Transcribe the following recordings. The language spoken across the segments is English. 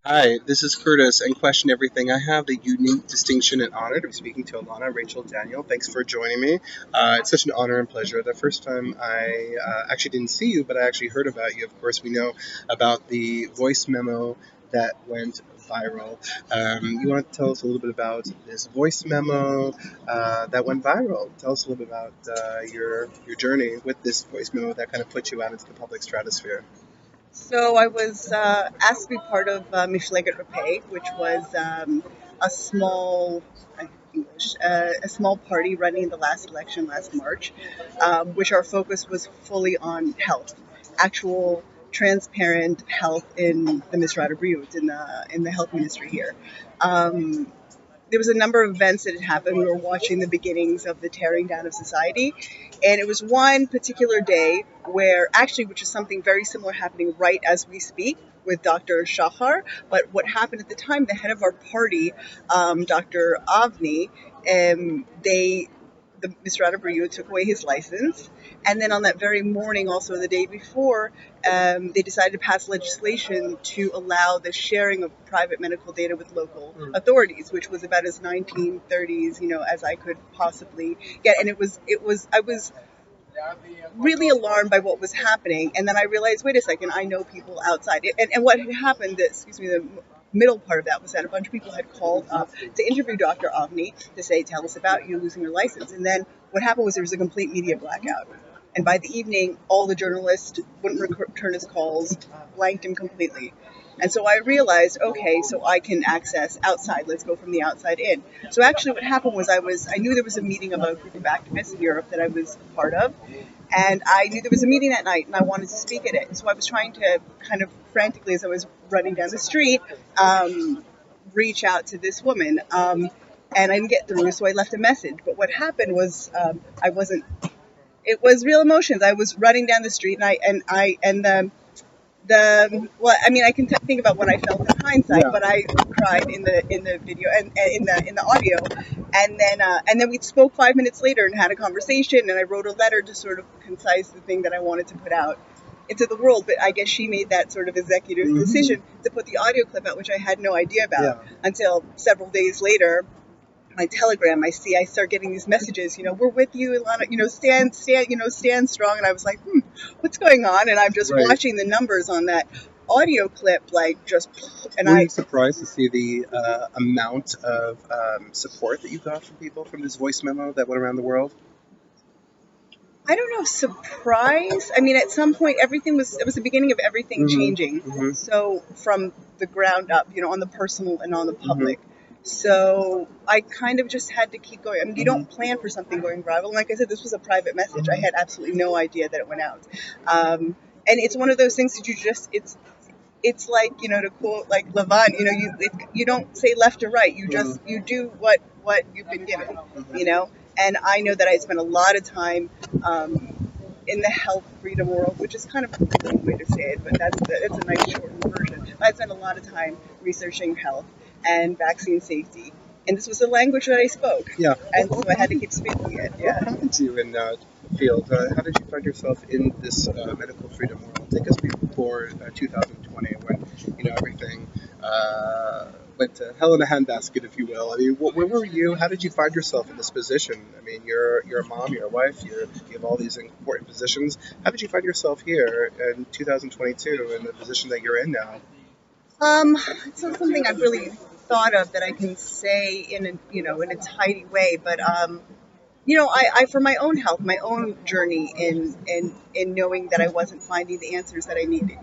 Hi, this is Curtis and Question Everything. I have the unique distinction and honor to be speaking to Ilana, Rachel, Daniel. Thanks for joining me. It's such an honor and pleasure. The first time I actually didn't see you, but I actually heard about you. Of course, we know about the voice memo that went viral. You want to tell us a little bit about this voice memo that went viral? Tell us a little bit about your journey with this voice memo that kind of put you out into the public stratosphere. So I was asked to be part of Mishleget Repay, which was a small English, a small party running in the last election last March, which our focus was fully on health, actual transparent health in the Misrata Briut, in the health ministry here. Um, there was a number of events that had happened. We were watching the beginnings of the tearing down of society. And it was one particular day where, actually, which is something very similar happening right as we speak with Dr. Shahar. But what happened at the time, the head of our party, Dr. Avni, the Mr. Adebayo took away his license. And then on that very morning, also the day before, they decided to pass legislation to allow the sharing of private medical data with local authorities, which was about as 1930s, as I could possibly get. And I was really alarmed by what was happening. And then I realized, wait a second, I know people outside. And what had happened, the middle part of that was that a bunch of people had called up to interview Dr. Avni to say, tell us about you losing your license. And then what happened was there was a complete media blackout. And by the evening, all the journalists wouldn't return his calls, blanked him completely. And so I realized, okay, so I can access outside. Let's go from the outside in. So actually, what happened was I knew there was a meeting of a group of activists in Europe that I was part of, and I knew there was a meeting that night, and I wanted to speak at it. And so I was trying to kind of frantically, as I was running down the street, reach out to this woman. And I didn't get through, so I left a message. But what happened was I wasn't. It was real emotions. I was running down the street, and well, I mean, I can think about what I felt in hindsight, Yeah. but I cried in the video and in the audio, and then we spoke 5 minutes later and had a conversation, and I wrote a letter to sort of concise the thing that I wanted to put out into the world. But I guess she made that sort of executive decision to put the audio clip out, which I had no idea about until several days later. My telegram, I start getting these messages, we're with you, Ilana, stand strong. And I was like, what's going on? And I'm just Right. watching the numbers on that audio clip, like just, and Were I, you surprised to see the amount of support that you got from people from this voice memo that went around the world? I don't know, surprise. I mean, at some point, it was the beginning of everything changing. So from the ground up, on the personal and on the public. So I kind of just had to keep going. I mean, you don't plan for something going viral. And like I said, this was a private message. I had absolutely no idea that it went out. And it's one of those things that it's like, to quote like Levant, you don't say left or right. You do what you've been given, And I know that I spent a lot of time in the health freedom world, which is kind of a long way to say it, but that's a nice shortened version. I spent a lot of time researching health and vaccine safety, and this was the language that I spoke. Yeah. And so I had to keep speaking it. Yeah. What happened to you in that field? How did you find yourself in this medical freedom world? Take us before 2020 when everything went to hell in a handbasket, if you will. I mean, where were you? How did you find yourself in this position? I mean, you're a mom, you're a wife, you have all these important positions. How did you find yourself here in 2022 in the position that you're in now? It's not something I've really thought of that I can say in a tidy way, but I for my own health, my own journey in knowing that I wasn't finding the answers that I needed.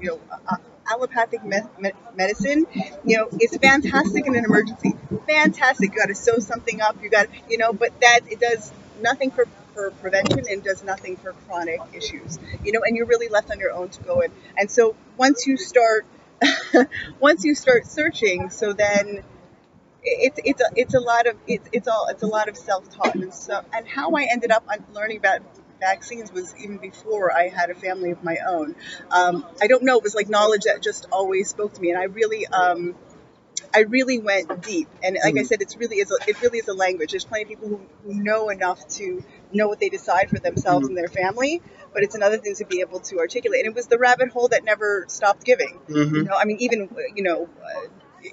Allopathic medicine, is fantastic in an emergency. Fantastic. You got to sew something up. You got, but that it does nothing for prevention and does nothing for chronic issues. And you're really left on your own to go in. And so once you start, once you start searching, so then it's a lot of self taught and how I ended up learning about vaccines was even before I had a family of my own. I don't know. It was like knowledge that just always spoke to me, and I really I really went deep, and like I Mm, said, it really is a language. There's plenty of people who know enough to know what they decide for themselves mm, and their family, but it's another thing to be able to articulate. And it was the rabbit hole that never stopped giving. You mm-hmm, know, I mean, even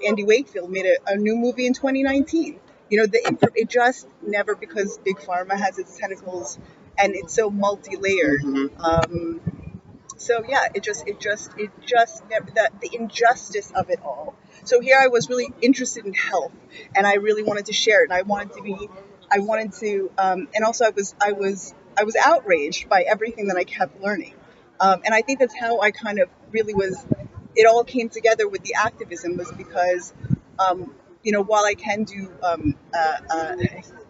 Andy Wakefield made a new movie in 2019. You know, it just never, because big pharma has its tentacles, and it's so multi-layered. mm-hmm, So yeah, it just never, the injustice of it all. So here I was really interested in health, and I really wanted to share it. And I wanted to, and also I was outraged by everything that I kept learning, and I think that's how I kind of really was. It all came together with the activism was because. While I can do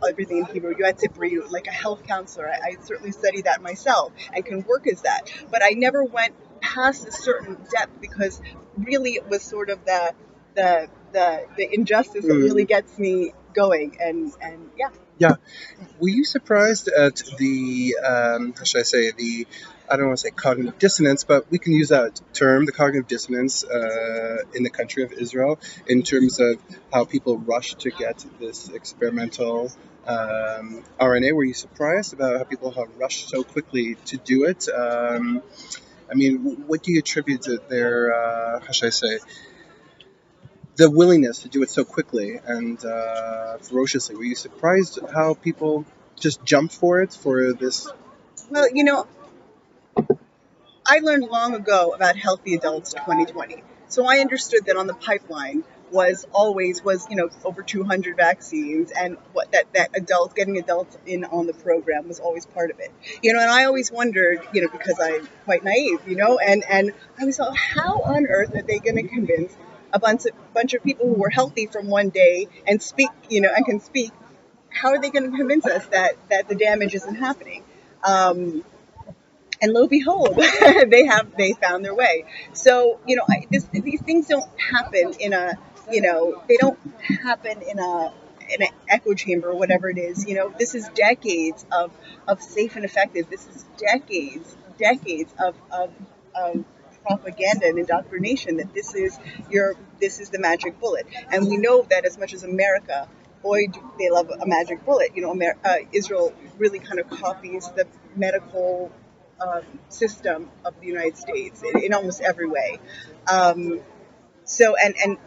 everything in Hebrew, you like a health counselor, I certainly study that myself and can work as that. But I never went past a certain depth because really it was sort of the injustice that really mm. gets me going. And yeah. Yeah. Were you surprised at the, how should I say, I don't want to say cognitive dissonance, but we can use that term, the cognitive dissonance in the country of Israel, in terms of how people rush to get this experimental RNA? Were you surprised about how people have rushed so quickly to do it? I mean, what do you attribute to their, how should I say, the willingness to do it so quickly and ferociously? Were you surprised how people just jump for it for this? Well, I learned long ago about Healthy Adults 2020. So I understood that on the pipeline was over 200 vaccines, and what that adults getting adults in on the program was always part of it. And I always wondered, because I'm quite naive, and I was thought, how on earth are they going to convince a bunch of people who were healthy from one day and speak, and can speak? How are they going to convince us that the damage isn't happening? And lo and behold, they found their way. So these things don't happen in a they don't happen in an echo chamber or whatever it is. This is decades of safe and effective. This is decades of propaganda and indoctrination that this is the magic bullet. And we know that as much as America, boy, do they love a magic bullet. Israel really kind of copies the medical system of the United States in almost every way. And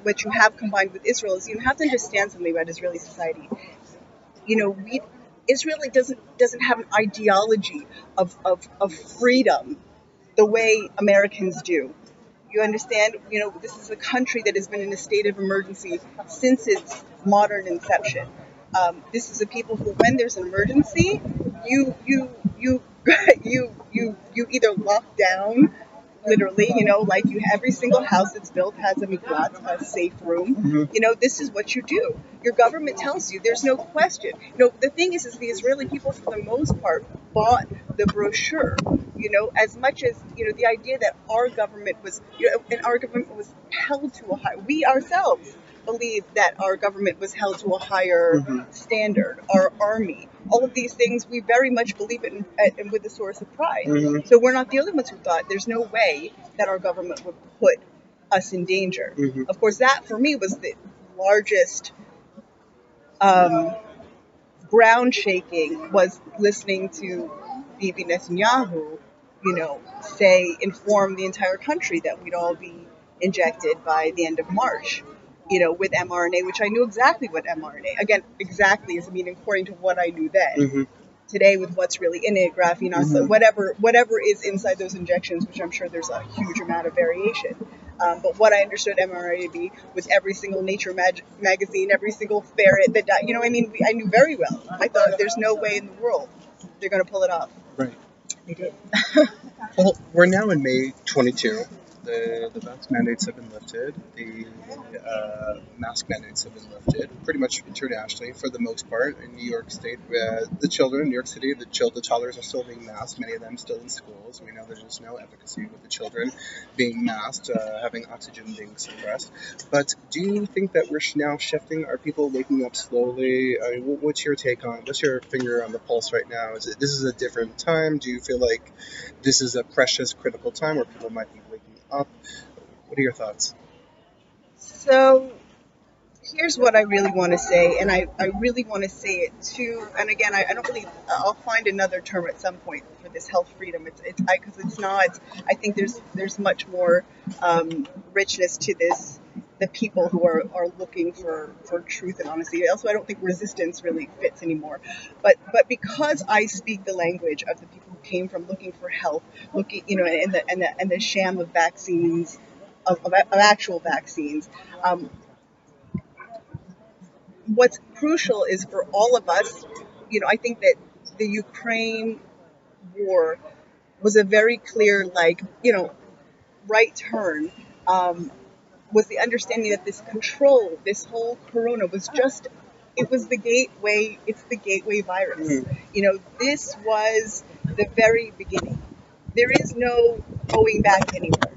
what you have combined with Israel is you have to understand something about Israeli society. We Israel doesn't have an ideology of freedom the way Americans do. You understand? This is a country that has been in a state of emergency since its modern inception. This is a people who, when there's an emergency, you you either lock down, literally, like every single house that's built has a miklat, a safe room. Mhm. This is what you do. Your government tells you. There's no question. The thing is the Israeli people, for the most part, bought the brochure. As much as the idea that our government was, and our government was held to a high. We ourselves believe that our government was held to a higher Mhm. standard. Our army, all of these things, we very much believe it and with a source of pride. Mhm. So we're not the only ones who thought there's no way that our government would put us in danger. Mhm. Of course, that for me was the largest um, ground shaking, was listening to Bibi Netanyahu, inform the entire country that we'd all be injected by the end of March, with mRNA, which I knew exactly what mRNA, again, exactly is, according to what I knew then. Mhm. Today, with what's really in it, graphene, Mhm. whatever is inside those injections, which I'm sure there's a huge amount of variation. But what I understood mRNA to be was every single Nature magazine, every single ferret that died. I knew very well. I thought there's no way in the world they're going to pull it off. Right. They did. Well, we're now in May 22. The vax mandates have been lifted. The mask mandates have been lifted, pretty much internationally for the most part. In New York State, the children in New York City, the toddlers are still being masked. Many of them still in schools. We know there's no efficacy with the children being masked, having oxygen being suppressed. But do you think that we're now shifting? Are people waking up slowly? I mean, what's your take on? What's your finger on the pulse right now? This is a different time? Do you feel like this is a precious, critical time where people might be waking up? What are your thoughts? So Here's what I really want to say, and I really want to say it too. And again, I don't really. I'll find another term at some point for this health freedom. It's because it's not. I think there's much more richness to this. The people who are looking for truth and honesty. Also, I don't think resistance really fits anymore. But because I speak the language of the people who came from looking for help, looking and the sham of vaccines, of actual vaccines. What's crucial is for all of us, I think that the Ukraine war was a very clear, right turn. Was the understanding that this control, this whole corona was just, it was the gateway, it's the gateway virus. This was the very beginning. There is no going back anywhere.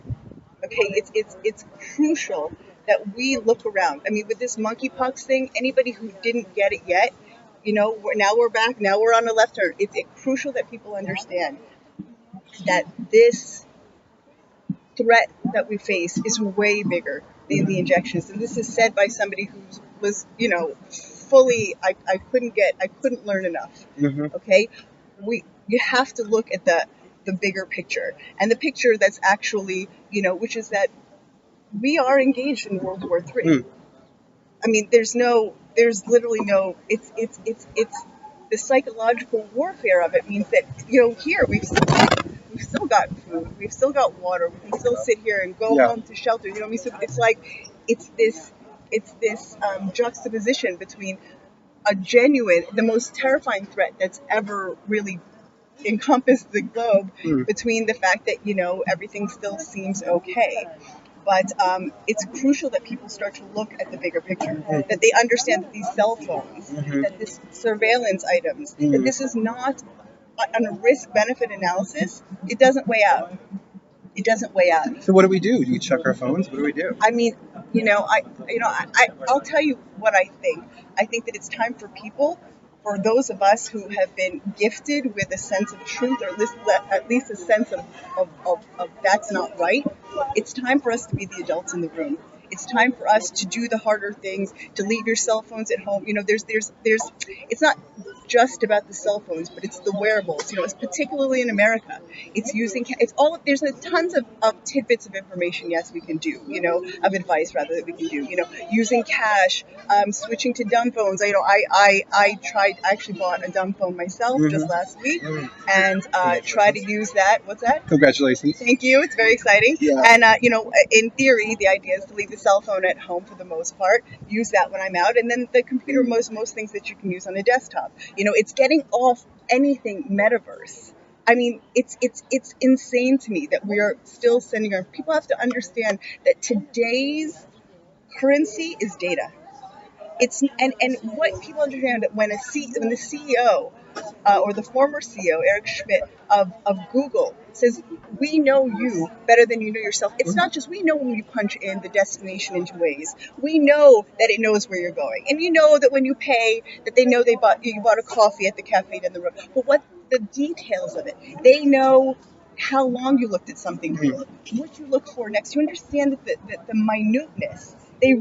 Okay, it's crucial that we look around. I mean, with this monkeypox thing, anybody who didn't get it yet, now we're back. Now we're on the left turn. It's crucial that people understand that this threat that we face is way bigger than the injections. And this is said by somebody who was, fully. I couldn't learn enough. Mm-hmm. Okay, you have to look at the bigger picture, and the picture that's actually, which is that we are engaged in World War III. I mean, there's literally no. It's the psychological warfare of it means that here we've still got food, we've still got water, we can still sit here and go home to shelter. You know what I mean? So it's like it's this juxtaposition between the most terrifying threat that's ever really encompassed the globe, between the fact that everything still seems okay. But it's crucial that people start to look at the bigger picture, that they understand that these cell phones, that this surveillance items, that this is not on a risk-benefit analysis. It doesn't weigh out. It doesn't weigh out. So what do we do? Do we check our phones? What do we do? I mean, I'll tell you what I think. I think that it's time for people, for those of us who have been gifted with a sense of truth, or at least a sense of that's not right. It's time for us to be the adults in the room. It's time for us to do the harder things, to leave your cell phones at home. It's not just about the cell phones, but it's the wearables. It's particularly in America. There's tons of tidbits of information, yes, we can do, of advice rather that we can do, using cash, switching to dumb phones. I actually bought a dumb phone myself just last week, and try to use that. What's that? Congratulations. Thank you. It's very exciting. Yeah. And, in theory, the idea is to leave the cell phone at home for the most part, use that when I'm out, and then the computer, most things that you can use on a desktop. It's getting off anything metaverse. I mean, it's insane to me that we are still sending our people have to understand that today's currency is data. And what people understand that when the CEO, or the former CEO, Eric Schmidt of Google, says, we know you better than you know yourself. It's not just we know when you punch in the destination into Waze. We know that it knows where you're going. And you know that when you pay, that they know you bought a coffee at the cafe down the road. But what the details of it, they know how long you looked at something for, what you look for next. You understand that the minuteness. There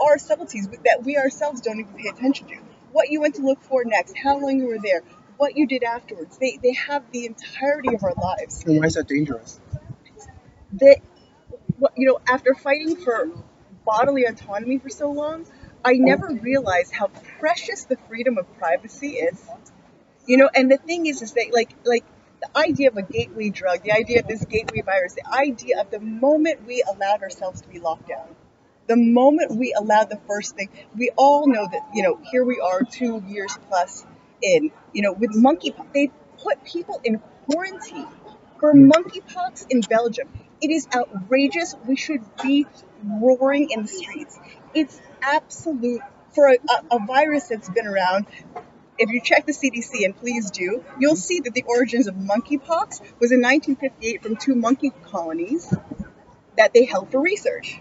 are subtleties that we ourselves don't even pay attention to. What you went to look for next, how long you were there, what you did afterwards. They have the entirety of our lives. And why is that dangerous? After fighting for bodily autonomy for so long, I never realized how precious the freedom of privacy is. And the thing is that like the idea of a gateway drug, the idea of this gateway virus, the idea of the moment we allowed ourselves to be locked down, the moment we allowed the first thing, we all know that, here we are 2 years plus in, with monkeypox. They put people in quarantine for monkeypox in Belgium. It is outrageous. We should be roaring in the streets. It's absolute, for a virus that's been around. If you check the CDC, and please do, you'll see that the origins of monkeypox was in 1958 from 2 monkey colonies that they held for research.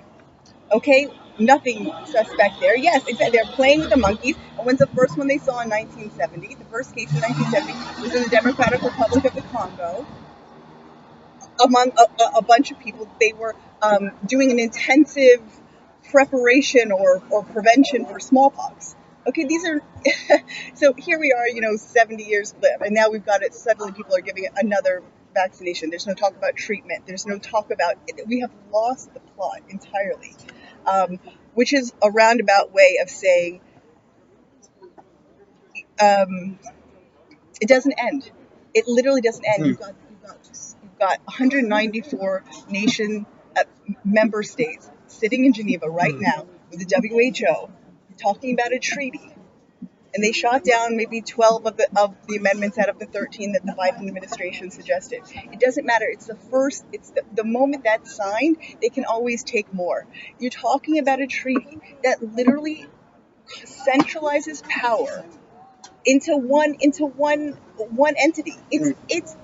Okay, nothing suspect there. Yes, exactly. They're playing with the monkeys. And when's the first one they saw in 1970? The first case in 1970 was in the Democratic Republic of the Congo. Among a bunch of people, they were doing an intensive preparation or prevention for smallpox. Okay, these are so here we are, 70 years live, and now we've got it. Suddenly, people are giving it another vaccination. There's no talk about treatment. There's no talk about. We have lost the plot entirely, which is a roundabout way of saying um, it doesn't end. It literally doesn't end. You've got 194 nation member states sitting in Geneva right now with the WHO talking about a treaty, and they shot down maybe 12 of the amendments out of the 13 that the Biden administration suggested. It doesn't matter. It's the first. It's the moment that's signed, they can always take more. You're talking about a treaty that literally centralizes power into one entity. It's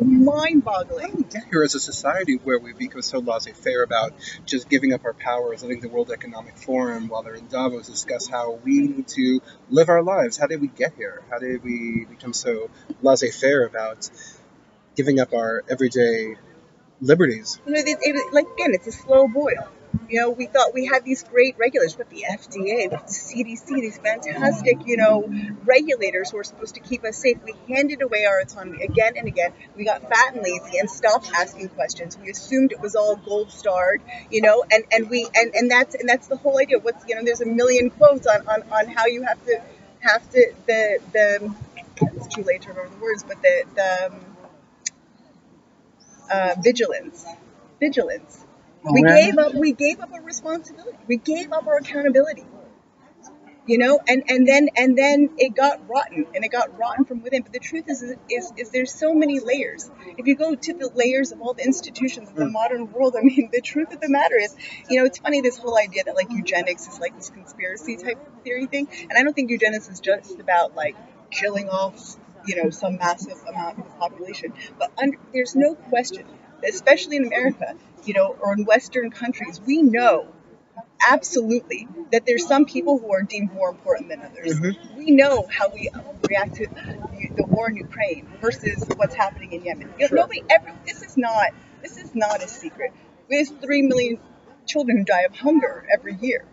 mind-boggling. Here as a society where we've become so laissez-faire about just giving up our powers, letting the World Economic Forum, while they're in Davos, discuss how we need to live our lives. How did we get here? How did we become so laissez-faire about giving up our everyday liberties? Like again, it's a slow boil. We thought we had these great regulators, but the FDA, with the CDC, these fantastic, regulators who are supposed to keep us safe. We handed away our autonomy again and again. We got fat and lazy and stopped asking questions. We assumed it was all gold starred, and that's the whole idea. There's a million quotes on how you have to the it's too late to remember the words, but the vigilance. Vigilance. We gave up our responsibility. We gave up our accountability. And then it got rotten, and it got rotten from within. But the truth is there's so many layers. If you go to the layers of all the institutions of the modern world, I mean, the truth of the matter is, it's funny, this whole idea that like eugenics is like this conspiracy type theory thing, and I don't think eugenics is just about like killing off some massive amount of the population, but there's no question, especially in America, or in Western countries, we know absolutely that there's some people who are deemed more important than others. Mm-hmm. We know how we react to the war in Ukraine versus what's happening in Yemen. Sure. This is not a secret. There's 3 million children who die of hunger every year.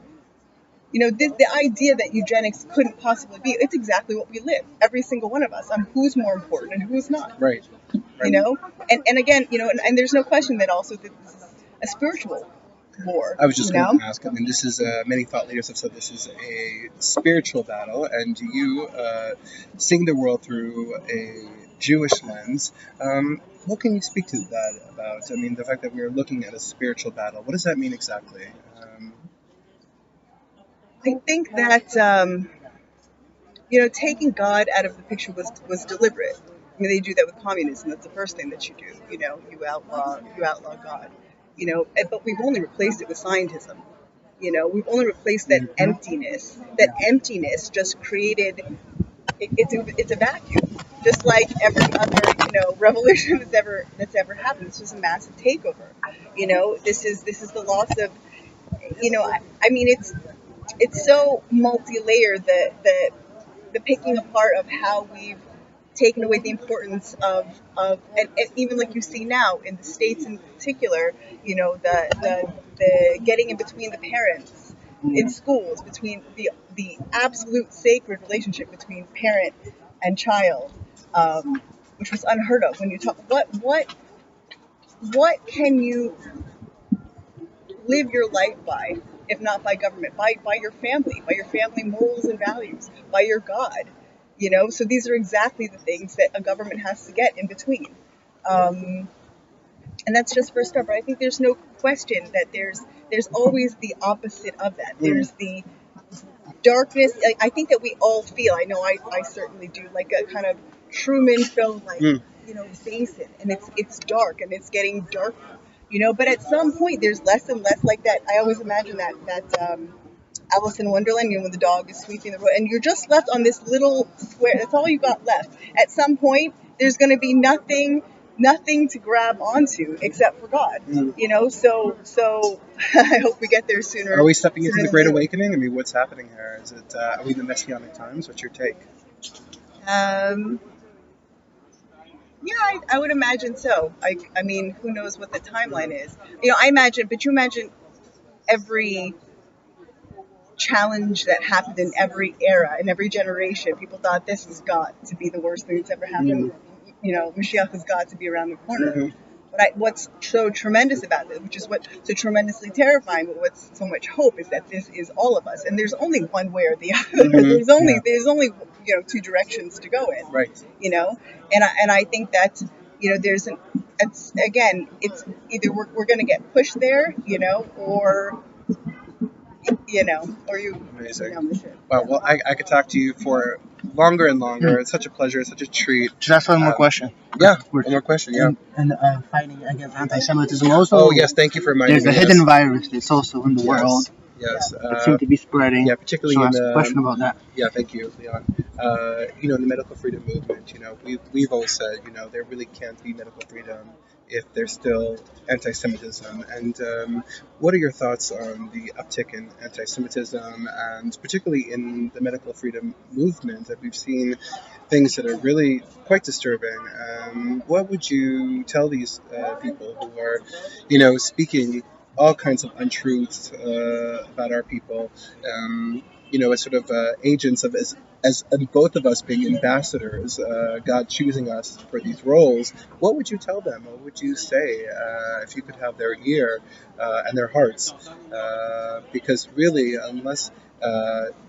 The idea that eugenics couldn't possibly be, it's exactly what we live, every single one of us, on who's more important and who's not. Right. And again, and there's no question that also this is a spiritual war. I was just going to ask. I mean, this is many thought leaders have said this is a spiritual battle, and you seeing the world through a Jewish lens. What can you speak to that about? I mean, the fact that we are looking at a spiritual battle. What does that mean exactly? I think that taking God out of the picture was deliberate. I mean, they do that with communism. That's the first thing that you do. You outlaw God. But we've only replaced it with scientism. We've only replaced that emptiness. That emptiness just created. It's a vacuum, just like every other revolution that's ever happened. This was a massive takeover. This is the loss of. I mean, it's so multi-layered, the picking apart of how we've taken away the importance of and even like you see now in the States in particular, the getting in between the parents in schools, between the absolute sacred relationship between parent and child, which was unheard of. When you talk, what can you live your life by, if not by government, by your family morals and values, by your God. So these are exactly the things that a government has to get in between. And that's just first step. But I think there's no question that there's always the opposite of that. There's the darkness. I think that we all feel, I know I certainly do, like a kind of Truman film, like, basin, and it's dark, and it's getting darker. But at some point there's less and less like that. I always imagine that Alice in Wonderland, when the dog is sweeping the road, and you're just left on this little square. That's all you got left. At some point, there's going to be nothing to grab onto except for God. So I hope we get there sooner. Are we stepping into the Great Awakening? I mean, what's happening here? Is it are we in the Messianic times? What's your take? Yeah, I would imagine so. I mean, who knows what the timeline is? I imagine, but you imagine every challenge that happened in every era, in every generation. People thought this has got to be the worst thing that's ever happened. Mashiach has got to be around the corner. But what's so tremendous about this, which is what's so tremendously terrifying, but what's so much hope, is that this is all of us, and there's only one way or the other. There's only two directions to go in. Right. And I think that there's it's either we're going to get pushed there, or or you. Amazing. Wow. Well, I could talk to you for longer and longer. It's such a pleasure. It's such a treat. Just ask one more question. Yeah. One more question. Yeah. And fighting against anti-Semitism also. Oh yes, thank you for reminding me. There's a hidden virus that's also in the world. Yes. It seems to be spreading. Yeah, particularly so in ask a question about that. Yeah, thank you, Leon. In the medical freedom movement, we've always said, there really can't be medical freedom if there's still anti-Semitism. And what are your thoughts on the uptick in anti-Semitism, and particularly in the medical freedom movement, that we've seen things that are really quite disturbing? What would you tell these people who are, speaking all kinds of untruths about our people, as sort of agents of as both of us being ambassadors, God choosing us for these roles? What would you tell them? What would you say if you could have their ear and their hearts? Because really, unless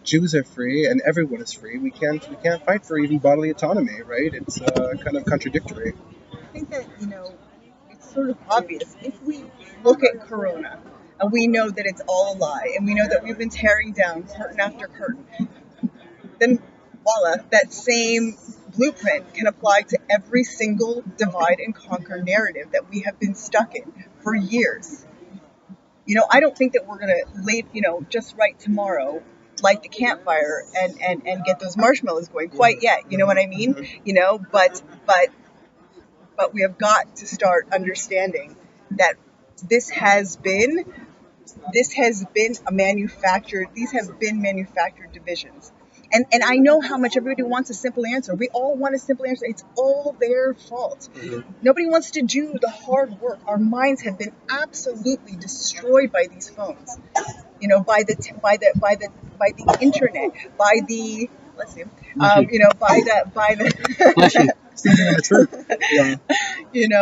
Jews are free and everyone is free, we can't fight for even bodily autonomy, right? It's kind of contradictory. I think that it's sort of obvious. If we look at Corona, and we know that it's all a lie, and we know that we've been tearing down curtain after curtain, then voila, that same blueprint can apply to every single divide and conquer narrative that we have been stuck in for years. I don't think that we're going to just right tomorrow, light the campfire and get those marshmallows going quite yet. You know what I mean? But we have got to start understanding that this has been these have been manufactured divisions. And I know how much everybody wants a simple answer. We all want a simple answer. It's all their fault. Nobody wants to do the hard work. Our minds have been absolutely destroyed by these phones. By the internet, by the bless you. By the Bless you. The truth. Yeah.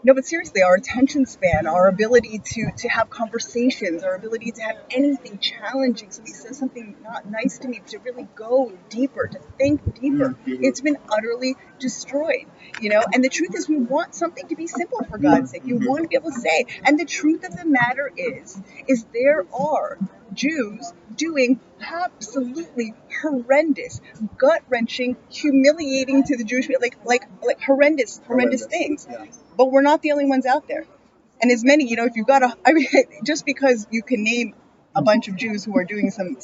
No, but seriously, our attention span, our ability to have conversations, our ability to have anything challenging, somebody says something not nice to me, to really go deeper, to think deeper, it's been utterly destroyed, and the truth is, we want something to be simple, for God's sake. You want to be able to say, and the truth of the matter is there are Jews doing absolutely horrendous, gut-wrenching, humiliating to the Jewish people, like horrendous things. Yeah. But we're not the only ones out there. And as many, if you've got just because you can name a bunch of Jews who are doing some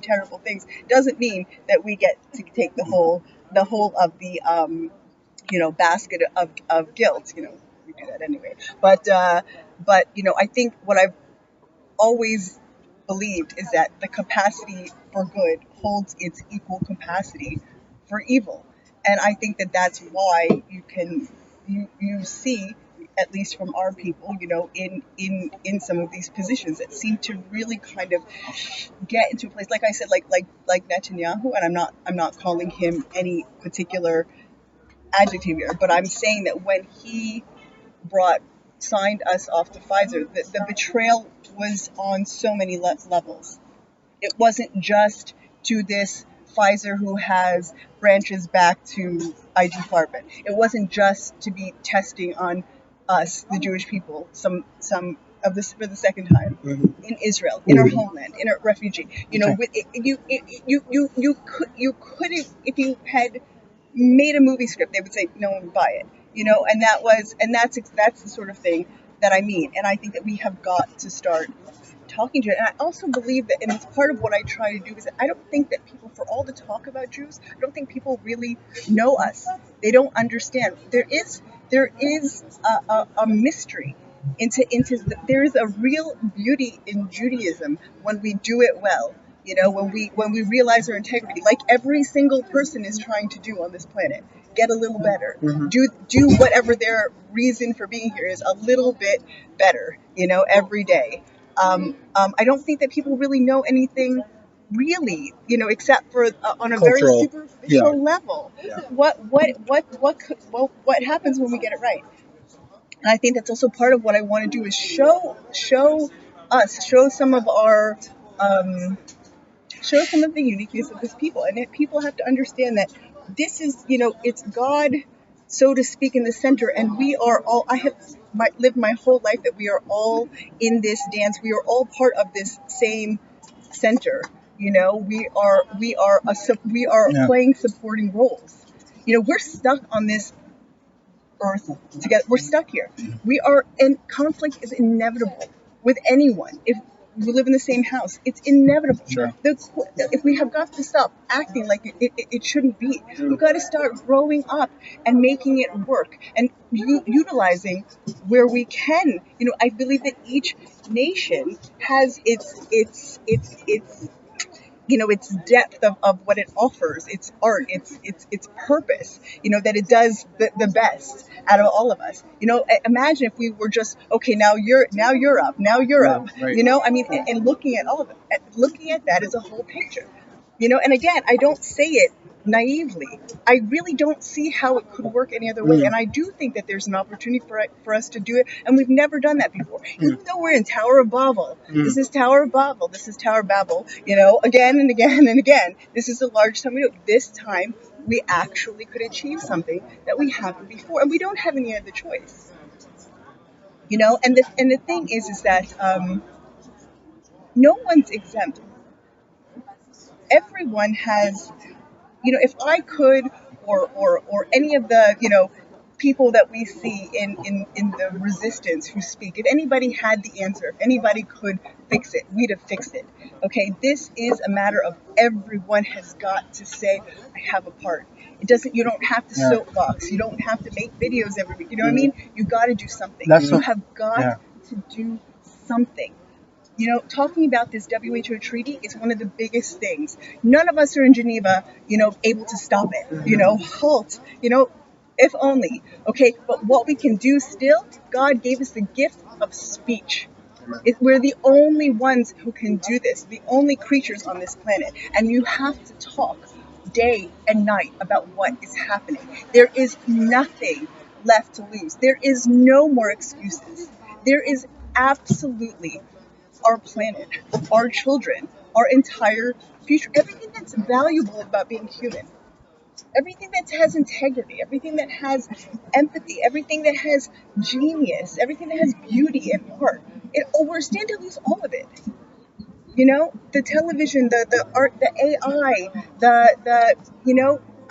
terrible things, doesn't mean that we get to take the whole of the basket of guilt. We do that anyway. But I think what I've always believed is that the capacity for good holds its equal capacity for evil. And I think that that's why you see, at least from our people, in some of these positions that seem to really kind of get into a place, like I said, like Netanyahu, and I'm not calling him any particular adjective here, but I'm saying that when he signed us off to Pfizer, the betrayal was on so many levels. It wasn't just to this Pfizer who has branches back to IG Farben. It wasn't just to be testing on us, the Jewish people, some of this for the second time in Israel, in our homeland, in our refugee. You couldn't, if you had made a movie script, they would say no one would buy it. And that's the sort of thing that I mean. And I think that we have got to start talking to it. And I also believe that, and it's part of what I try to do, is that I don't think that people, for all the talk about Jews, I don't think people really know us. They don't understand. There is a mystery there is a real beauty in Judaism when we do it well. When we realize our integrity, like every single person is trying to do on this planet, get a little better, do whatever their reason for being here is a little bit better, every day. I don't think that people really know anything really, except for on a very Cultural. superficial level. Yeah. What happens when we get it right? And I think that's also part of what I want to do is show some of our show some of the uniqueness of this people, and that people have to understand that this is, it's God, so to speak, in the center, and we are all. I have lived my whole life that we are all in this dance. We are all part of this same center. We are Yeah. playing supporting roles. We're stuck on this earth together. We're stuck here. We are, and conflict is inevitable with anyone. If we live in the same house, it's inevitable. Sure. If we have got to stop acting like it shouldn't be, we've got to start growing up and making it work and utilizing where we can. I believe that each nation has its depth of what it offers, its art, its purpose, that it does the best out of all of us. Imagine if we were just, okay, now you're up, Right. I mean, and looking at all of it, looking at that as a whole picture. And again, I don't say it naively. I really don't see how it could work any other way. And I do think that there's an opportunity for us to do it. And we've never done that before. Even though we're in Tower of Babel. This is Tower of Babel. This is Tower of Babel. Again and again and again. This is the largest time we do it. This time we actually could achieve something that we haven't before. And we don't have any other choice. And the thing is that no one's exempt. Everyone has, if I could, or any of the, people that we see in the resistance who speak, if anybody had the answer, if anybody could fix it, we'd have fixed it. Okay, this is a matter of everyone has got to say, I have a part. You don't have to soapbox. You don't have to make videos every week. You know what I mean? You got to do something. You have got to do something. Talking about this WHO treaty is one of the biggest things. None of us are in Geneva, able to stop it, halt, if only. Okay, but what we can do still, God gave us the gift of speech. We're the only ones who can do this, the only creatures on this planet. And you have to talk day and night about what is happening. There is nothing left to lose. There is no more excuses. There is absolutely our planet, our children, our entire future, everything that's valuable about being human, everything that has integrity, everything that has empathy, everything that has genius, everything that has beauty and art. We're standing to lose all of it. The television, the art, the AI,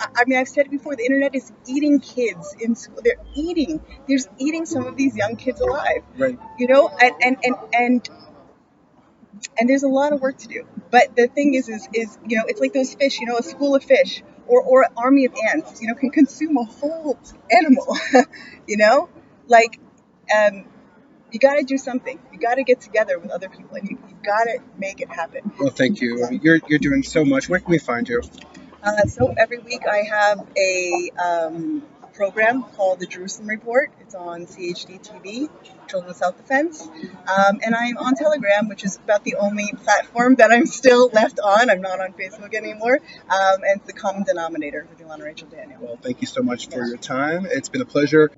I mean, I've said it before, the internet is eating kids in school. There's eating some of these young kids alive. Right. And there's a lot of work to do. But the thing is it's like those fish, a school of fish or an army of ants, can consume a whole animal, like, you got to do something. You got to get together with other people, and you got to make it happen. Well, thank you. You're doing so much. Where can we find you? So every week I have a program called the Jerusalem Report. It's on CHD TV, Children's Self Defense. And I'm on Telegram, which is about the only platform that I'm still left on. I'm not on Facebook anymore. And it's the common denominator with Ilana Rachel Daniel. Well, thank you so much for your time. It's been a pleasure.